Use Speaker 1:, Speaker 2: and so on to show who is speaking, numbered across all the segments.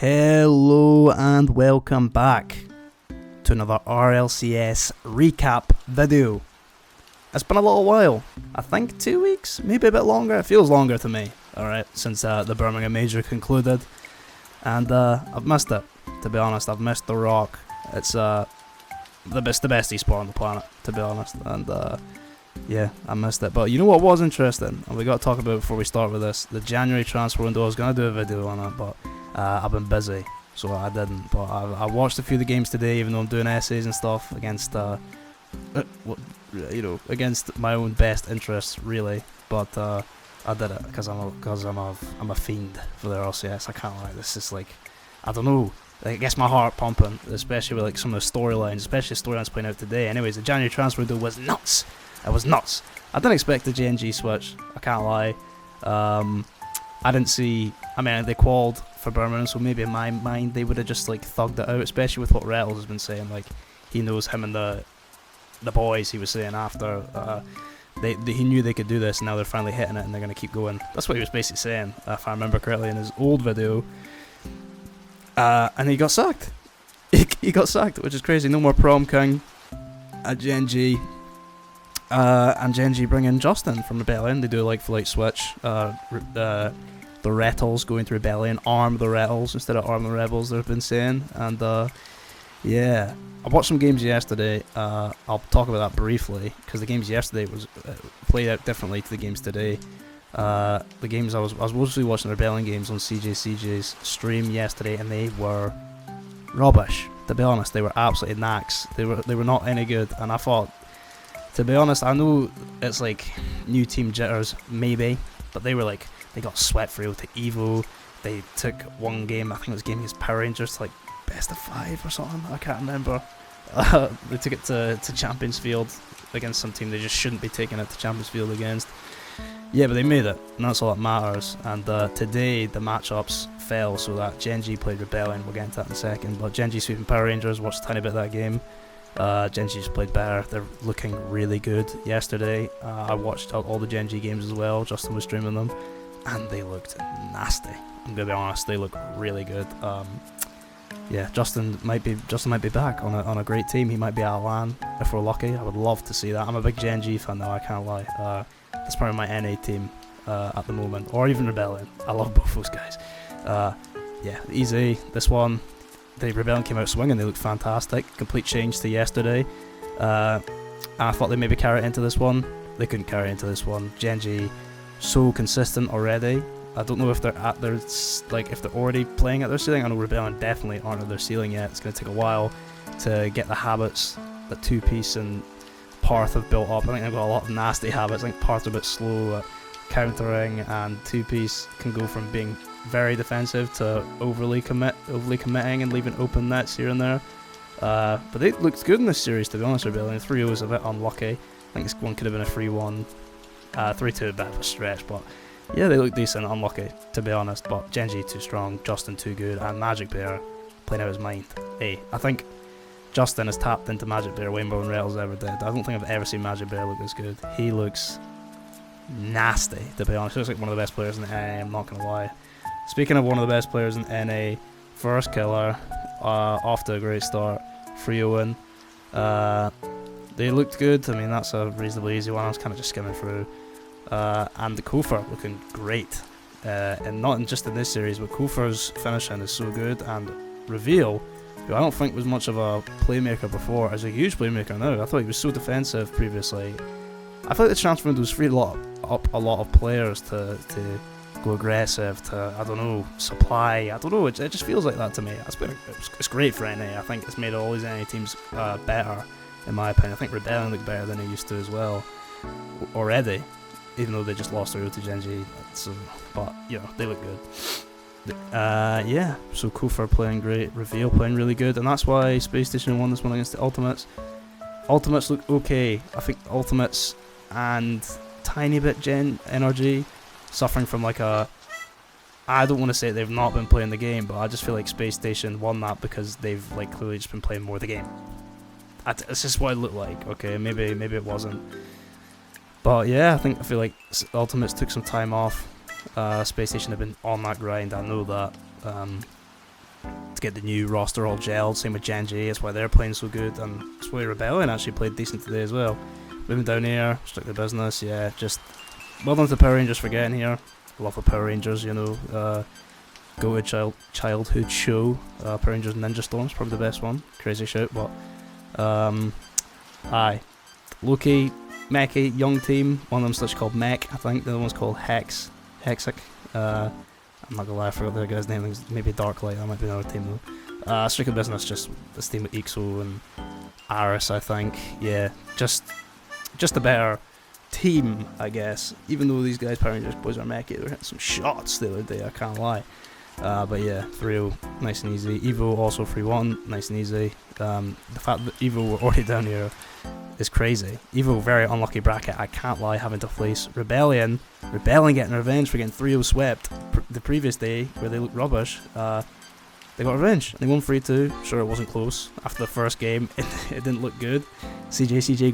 Speaker 1: Hello and welcome back to another Rlcs recap video. It's been a little while, I think 2 weeks, maybe a bit longer. It feels longer to me, alright, since the Birmingham Major concluded. And I've missed it, to be honest. I've missed The Rock. It's the best esport on the planet, to be honest. And yeah, I missed it. But you know what was interesting, and we got to talk about it before we start with this, the January transfer window. I was going to do a video on it, but I've been busy, so I didn't. But I watched a few of the games today, even though I'm doing essays and stuff against, against my own best interests, really. But I did it because I'm a fiend for the RLCS. I can't lie. This is like, I don't know. It gets my heart pumping, especially with like some of the storylines, especially storylines playing out today. Anyways, the January transfer window was nuts. It was nuts. I didn't expect the JNG switch. I can't lie. I didn't see. I mean, they qualified for Birmingham, so maybe in my mind they would have just like thugged it out, especially with what Rlcs has been saying. Like, he knows him and the boys. He was saying after he knew they could do this, and now they're finally hitting it, and they're gonna keep going. That's what he was basically saying, if I remember correctly, in his old video. And he got sacked. He got sacked, which is crazy. No more prom king at JNG. And JNG bring in Justin from Rebellion. They do a like-for-like switch. The Rlcs going to Rebellion, arm the Rlcs instead of arm the Rebels, they've been saying. And yeah, I watched some games yesterday. I'll talk about that briefly, because the games yesterday was played out differently to the games today. The games I was mostly watching the Rebellion games on CJ's stream yesterday, and they were rubbish. To be honest, they were absolutely knacks. They were not any good, and I thought, to be honest, I know it's like new team jitters, maybe, but they got swept through to Evo. They took one game, I think it was a game against Power Rangers, to like best of 5 or something, I can't remember. They took it to Champions Field against some team they just shouldn't be taking it to Champions Field against. Yeah, but they made it, and that's all that matters. And today the matchups fell, so that Genji played Rebellion. We'll get into that in a second. But Genji sweeping Power Rangers, watched a tiny bit of that game. Genji just played better. They're looking really good yesterday. I watched all the Genji games as well. Justin was streaming them, and they looked nasty. I'm gonna be honest, they look really good. Yeah, Justin might be back on a great team. He might be at LAN if we're lucky. I would love to see that. I'm a big Genji fan though, I can't lie. That's probably my NA team at the moment, or even Rebellion. I love both those guys. Yeah, easy. This one, the Rebellion came out swinging. They looked fantastic. Complete change to yesterday. And I thought they maybe carry it into this one. They couldn't carry it into this one. Genji, so consistent already. I don't know if they're at their if they're already playing at their ceiling. I know Rebellion definitely aren't at their ceiling yet. It's going to take a while to get the habits that two-piece and Parth have built up. I think they've got a lot of nasty habits. I think Parth's a bit slow at countering, and two-piece can go from being very defensive to overly committing and leaving open nets here and there. But they looked good in this series, to be honest. Rebellion 3-0 was a bit unlucky. I think this one could have been a 3-1, 3-2 a bit of a stretch, but yeah, they look decent. Unlucky, to be honest. But Genji too strong, Justin too good, and Magic Bear playing out his mind. Hey, I think Justin has tapped into Magic Bear way more than Rlcs ever did. I don't think I've ever seen Magic Bear look this good. He looks nasty, to be honest. He looks like one of the best players in NA, I'm not going to lie. Speaking of one of the best players in NA, first killer, off to a great start, 3-0 win. They looked good. I mean, that's a reasonably easy one. I was kind of just skimming through. And the Kofor looking great. And not just in this series, but Kofor's finishing is so good. And Reveal, who I don't think was much of a playmaker before, is a huge playmaker now. I thought he was so defensive previously. I thought the transfer window was freed up a lot of players to go aggressive, to, I don't know, supply. I don't know, it just feels like that to me. It's great for NA. I think it's made all these NA teams better, in my opinion. I think Rebellion look better than they used to as well already, even though they just lost their to Genji. But, you know, they look good. Yeah, so Kofor playing great, Reveal playing really good, and that's why Space Station won this one against the Ultimates. Ultimates look okay. I think Ultimates and tiny bit Gen Energy suffering from like a, I don't want to say they've not been playing the game, but I just feel like Space Station won that because they've like clearly just been playing more of the game. It's just what it looked like. Okay, maybe it wasn't. But yeah, I feel like Ultimates took some time off. Space Station have been on that grind, I know that. get the new roster all gelled. Same with Genji, that's why they're playing so good, and that's why Rebellion actually played decent today as well. Moving down here, strictly business, yeah, just well done to Power Rangers for getting here. Love the Power Rangers, you know, go to childhood show. Power Rangers Ninja Storm's probably the best one. Crazy shit, but aye. Loki, Mechie, young team. One of them's such called Mech, I think. The other one's called Hexic. I'm not gonna lie, I forgot the other guy's name. Maybe Darklight, that might be another team though. Strictly business, just this team with Ixo and Aris, I think. Yeah, just a better team, I guess. Even though these guys, Power Rangers boys, are Mechie, they were hitting some shots the other day, I can't lie. But yeah, 3-0, nice and easy. Evo also 3-1, nice and easy. The fact that Evo were already down here is crazy. Evo, very unlucky bracket, I can't lie, having to face Rebellion getting revenge for getting 3-0 swept the previous day, where they looked rubbish. They got revenge. They won 3-2. Sure, it wasn't close. After the first game, it didn't look good. CJ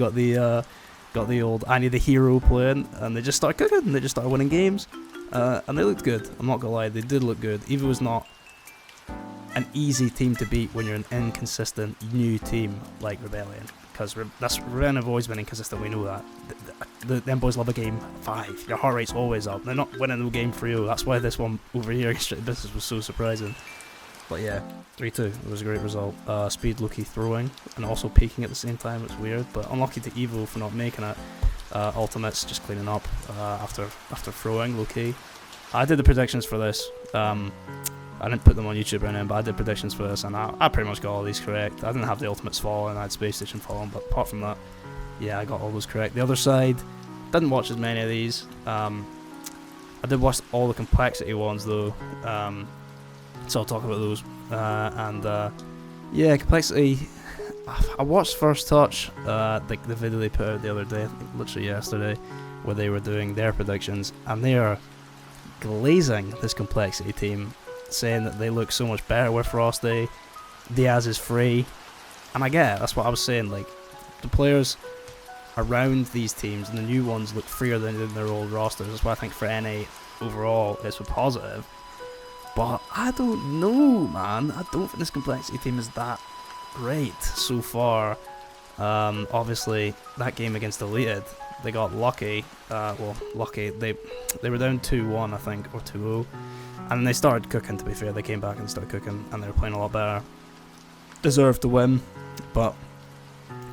Speaker 1: got the old I need a hero playing, and they just started cooking, and they just started winning games. And they looked good, I'm not gonna lie, they did look good. Evo was not an easy team to beat when you're an inconsistent new team like Rebellion, because Rebellion have always been inconsistent, we know that. Them boys love a game 5, your heart rate's always up, they're not winning the game 3-0, that's why this one over here against Straight Business was so surprising. But yeah, 3-2, it was a great result. Speed Loki throwing, and also peaking at the same time, it's weird, but unlucky to Evo for not making it. Ultimates just cleaning up after throwing, low-key. I did the predictions for this. I didn't put them on YouTube or anything, but I did predictions for this, and I pretty much got all these correct. I didn't have the Ultimates falling, I had Space Station falling, but apart from that, yeah, I got all those correct. The other side, didn't watch as many of these. I did watch all the complexity ones though, so I'll talk about those. Yeah, complexity. I watched First Touch, the video they put out the other day, I think literally yesterday, where they were doing their predictions, and they are glazing this complexity team, saying that they look so much better with Frosty. Diaz is free, and I get it, that's what I was saying, like, the players around these teams and the new ones look freer than in their old rosters. That's why I think for NA overall it's a positive. But I don't know, man. I don't think this complexity team is that great so far. Obviously that game against Deleted, they got lucky. Lucky. They were down 2-1, I think, or 2-0, and then they started cooking. To be fair, they came back and started cooking, and they were playing a lot better. Deserved to win, but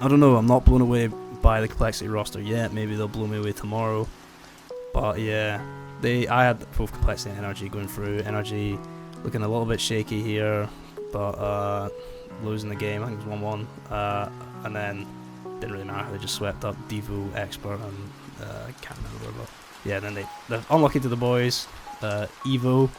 Speaker 1: I don't know. I'm not blown away by the complexity roster yet. Maybe they'll blow me away tomorrow. But yeah, I had both complexity and energy going through. Energy looking a little bit shaky here, but losing the game. I think it was 1-1, and then didn't really matter. They just swept up Devo, Expert, and I can't remember. But yeah, then they're unlucky to the boys. Evo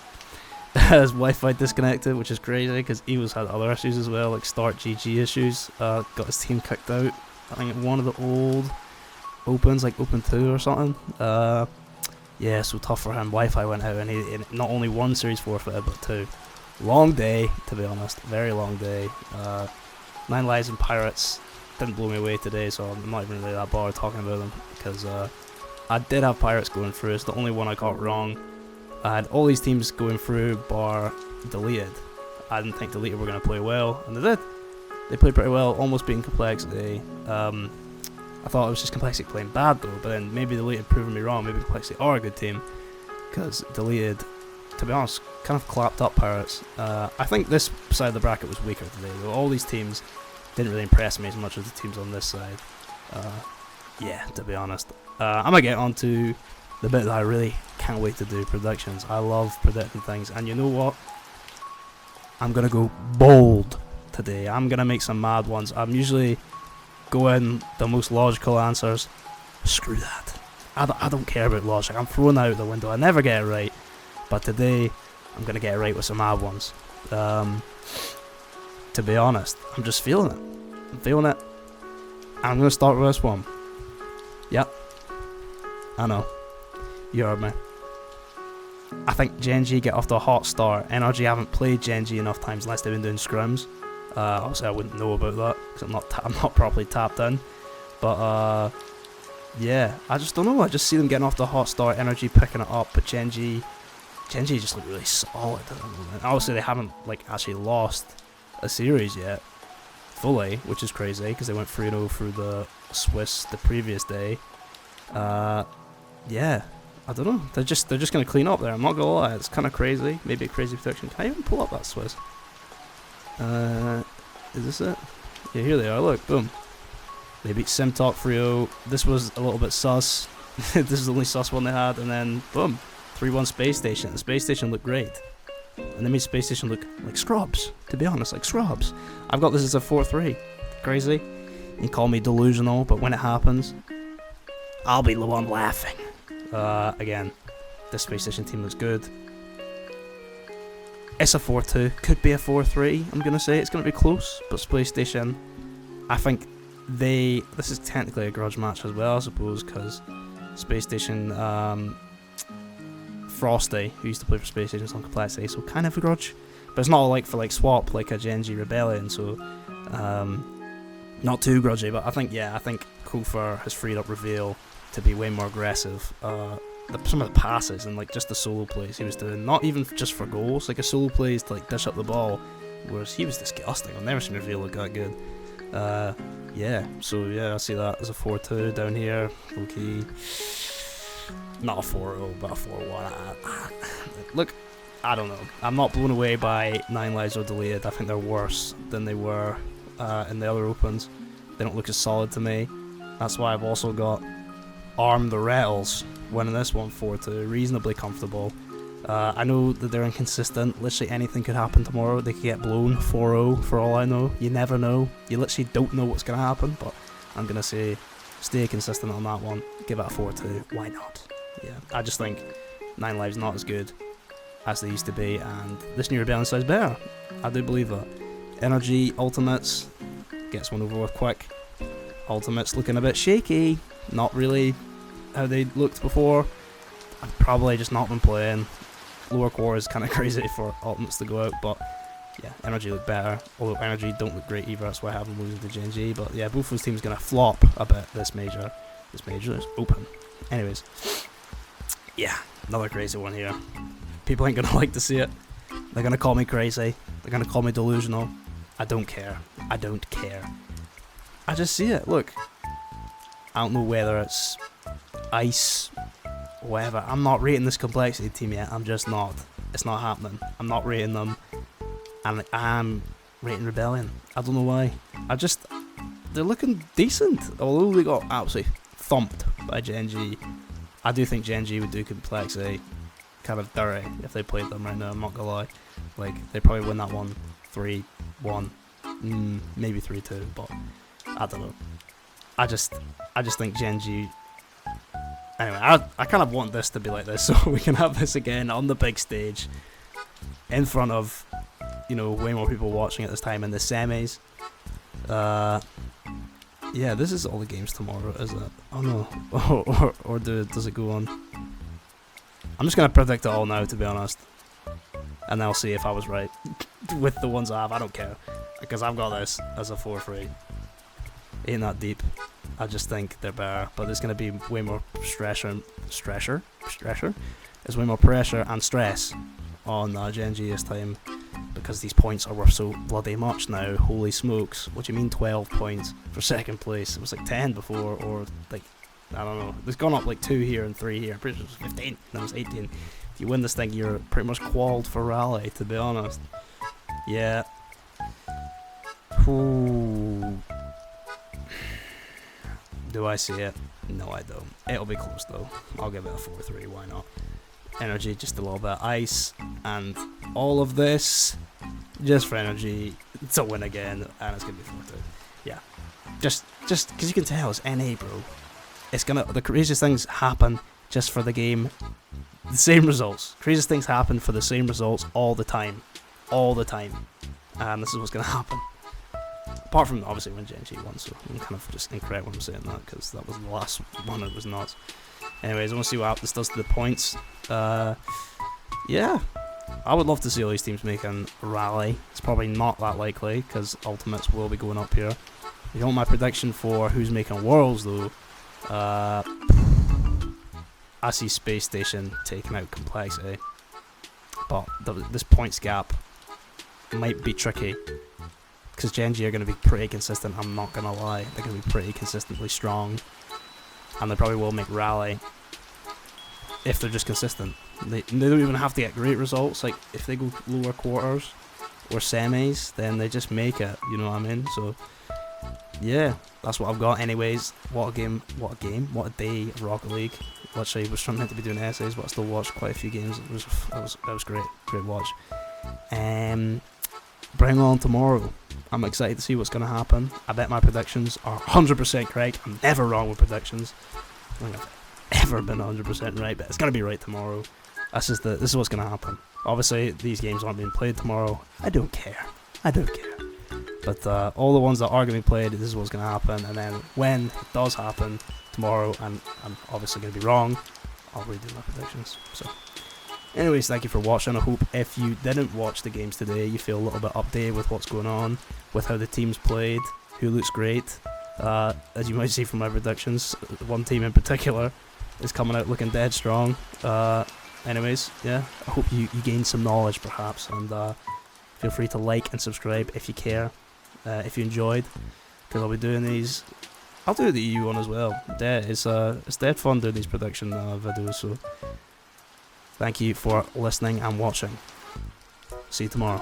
Speaker 1: has Wi-Fi disconnected, which is crazy because Evo's had other issues as well, like start GG issues. Got his team kicked out. I think one of the old opens, like Open 2 or something. Yeah, so tough for him. Wi-Fi went out, and he not only one series forfeited, but 2. Long day, to be honest. Very long day. 9 Lives and Pirates didn't blow me away today, so I'm not even really that bothered talking about them, because I did have Pirates going through. It's the only one I got wrong. I had all these teams going through, bar Deleted. I didn't think Deleted were going to play well, and they did. They played pretty well, almost beating Complexity. I thought it was just Complexity playing bad though, but then maybe Deleted proving me wrong. Maybe Complexity are a good team, because Deleted, to be honest, kind of clapped up Pirates. I think this side of the bracket was weaker today, though. All these teams didn't really impress me as much as the teams on this side. Yeah, to be honest. I'm going to get on to the bit that I really can't wait to do, predictions. I love predicting things, and you know what? I'm going to go bold today. I'm going to make some mad ones. I'm usually going the most logical answers. Screw that. I don't care about logic. I'm throwing that out the window. I never get it right. But today, I'm going to get it right with some mad ones. To be honest, I'm just feeling it. I'm feeling it. I'm going to start with this one. Yep. I know. You heard me. I think Genji get off to a hot start. NRG haven't played Genji enough times unless they've been doing scrums. Obviously I wouldn't know about that because I'm not properly tapped in. But yeah, I just don't know. I just see them getting off to a hot start. NRG picking it up, but Genji Genji just look really solid at the moment. Obviously, they haven't like actually lost a series yet, fully, which is crazy because they went 3-0 through the Swiss the previous day. Yeah, I don't know. They're just gonna clean up there. I'm not gonna lie, it's kind of crazy. Maybe a crazy prediction. Can I even pull up that Swiss? Is this it? Yeah, here they are. Look, boom. They beat Simtalk 3-0. This was a little bit sus. This is the only sus one they had, and then boom, 3-1 Space Station. The Space Station looked great, and they made Space Station look like scrubs. To be honest, like scrubs. I've got this as a 4-3. Crazy. You can call me delusional, but when it happens, I'll be the one laughing. Again, this Space Station team looks good. It's a 4-2. Could be a 4-3. I'm gonna say it's gonna be close, but Space Station, I think this is technically a grudge match as well, I suppose, because Space Station, Frosty, who used to play for Space Station on Complexity, so kind of a grudge, but it's not like for like swap like a Genji Rebellion, so not too grudgy. But I think Kofor has freed up Reveal to be way more aggressive. Some of the passes and like just the solo plays he was doing, not even just for goals, like a solo plays to like dish up the ball, whereas he was disgusting. I've never seen Reveal look that good. Yeah, so yeah, I see that as a 4-2 down here. Okay, not a 4-0, but a 4-1. Look, I don't know. I'm not blown away by 9 lives or deleted. I think they're worse than they were in the other opens. They don't look as solid to me. That's why I've also got Arm the Rlcs winning this one 4-2, reasonably comfortable. I know that they're inconsistent. Literally anything could happen tomorrow. They could get blown 4-0 for all I know. You never know. You literally don't know what's going to happen, but I'm going to say stay consistent on that one. Give it a 4-2. Why not? Yeah, I just think 9 lives not as good as they used to be, and this new Rebellion side's better. I do believe that. Energy Ultimates gets one over with quick. Ultimates looking a bit shaky. Not really how they looked before. I've probably just not been playing. Lower core is kind of crazy for Ultimates to go out, but yeah, Energy look better. Although Energy don't look great either, that's why I have them losing to Genji. But yeah, both those teams gonna flop a bit this major. This major is open. Anyways, yeah, another crazy one here. People ain't gonna like to see it. They're gonna call me crazy. They're gonna call me delusional. I don't care. I don't care. I just see it. Look, I don't know whether it's ice, whatever. I'm not rating this Complexity team yet. I'm just not. It's not happening. I'm not rating them, and I'm rating Rebellion. I don't know why. They're looking decent, although they got absolutely thumped by Genji. I do think Genji would do Complexity kind of dirty if they played them right now. I'm not gonna lie. Like, they probably win that one 3-1, maybe 3-2, but I don't know. I just think Genji. Anyway, I kind of want this to be like this, so we can have this again on the big stage, in front of, you know, way more people watching at this time in the semis. Yeah, this is all the games tomorrow, is it? Oh no, or does it go on? I'm just gonna predict it all now, to be honest, and then I'll see if I was right with the ones I have. I don't care, because I've got this as a 4-3. Ain't that deep. I just think they're better, but there's going to be way more stressor. There's way more pressure and stress on Genji this time, because these points are worth so bloody much now. Holy smokes. What do you mean 12 points for second place? It was like 10 before, or like, I don't know. It's gone up like 2 here and 3 here. I'm pretty sure it was 15, then it was 18. If you win this thing, you're pretty much qualified for Rally, to be honest. Yeah. Ooh. Do I see it? No, I don't. It'll be close though. I'll give it a 4-3, why not? Energy, just a little bit of ice, and all of this just for Energy to win again, and it's gonna be 4-2. Yeah, just because you can tell it's NA, bro. It's the craziest things happen just for the game. The same results. Craziest things happen for the same results all the time, and this is what's gonna happen. Apart from, obviously, when Genji won, so I'm kind of just incorrect when I'm saying that, because that was the last one, it was not. Anyways, I want to see what this does to the points. Yeah, I would love to see all these teams making a Rally. It's probably not that likely, because Ultimates will be going up here. If you want my prediction for who's making Worlds, though, I see Space Station taking out Complexity. but this points gap might be tricky, because Gen G are going to be pretty consistent, I'm not going to lie. They're going to be pretty consistently strong, and they probably will make Rally if they're just consistent. They don't even have to get great results. Like, if they go lower quarters or semis, then they just make it, you know what I mean? So, yeah, that's what I've got. Anyways, what a game, what a day of Rocket League. Literally, was meant to be doing essays, but I still watched quite a few games. It was great watch. Bring on tomorrow. I'm excited to see what's going to happen. I bet my predictions are 100% correct. I'm never wrong with predictions. I don't think I've ever been 100% right, but it's going to be right tomorrow. This is what's going to happen. Obviously, these games aren't being played tomorrow. I don't care. But all the ones that are going to be played, this is what's going to happen. And then when it does happen tomorrow, and I'm obviously going to be wrong, I'll redo my predictions. So, anyways, thank you for watching. I hope if you didn't watch the games today, you feel a little bit updated with what's going on, with how the teams played, who looks great. As you might see from my predictions, one team in particular is coming out looking dead strong. Anyways, yeah, I hope you gained some knowledge perhaps, and feel free to like and subscribe if you care, if you enjoyed, because I'll be doing these. I'll do the EU one as well. Yeah, it's dead fun doing these prediction videos, so thank you for listening and watching. See you tomorrow.